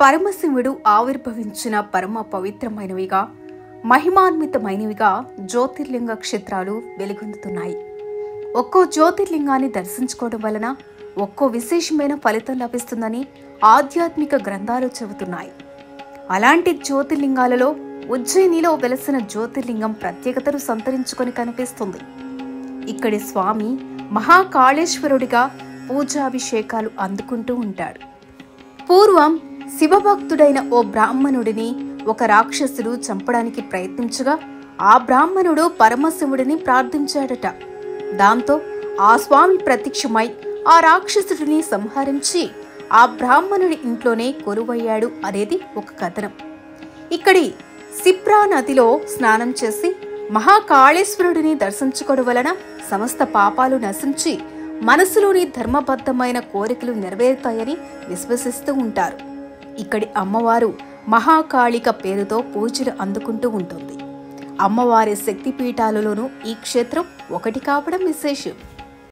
పరమశివుడు ఆవిర్భవించిన పరమ పవిత్రమైనవిగా, మహిమాన్వితమైనవిగా జ్యోతిర్లింగ క్షేత్రాలు వెలుగొందుతున్నాయి. ఒక్కో జ్యోతిర్లింగాన్ని దర్శించుకోవడం వలన ఒక్కో విశేషమైన ఫలితం లభిస్తుందని ఆధ్యాత్మిక గ్రంథాలు చెబుతున్నాయి. అలాంటి జ్యోతిర్లింగాలలో ఉజ్జయినిలో వెలసిన జ్యోతిర్లింగం ప్రత్యేకతను సంతరించుకొని కనిపిస్తుంది. ఇక్కడి స్వామి మహాకాళేశ్వరుడిగా పూజాభిషేకాలు అందుకుంటూ ఉంటాడు. పూర్వం శివభక్తుడైన ఓ బ్రాహ్మణుడిని ఒక రాక్షసుడు చంపడానికి ప్రయత్నించగా ఆ బ్రాహ్మణుడు పరమశివుడిని ప్రార్థించాడట. దాంతో ఆ స్వామి ప్రత్యక్షమై ఆ రాక్షసుడిని సంహరించి ఆ బ్రాహ్మణుడి ఇంట్లోనే కొలువయ్యాడు అనేది ఒక కథనం. ఇక్కడి సిప్రా నదిలో స్నానం చేసి మహాకాళేశ్వరుడిని దర్శించుకోవడం వలన సమస్త పాపాలు నశించి మనసులోని ధర్మబద్ధమైన కోరికలు నెరవేరుతాయని విశ్వసిస్తూ ఉంటారు. ఇక్కడి అమ్మవారు మహాకాళిక పేరుతో పూజలు అందుకుంటూ ఉంటుంది. అమ్మవారి శక్తిపీఠాలలోనూ ఈ క్షేత్రం ఒకటి కావడం విశేషం.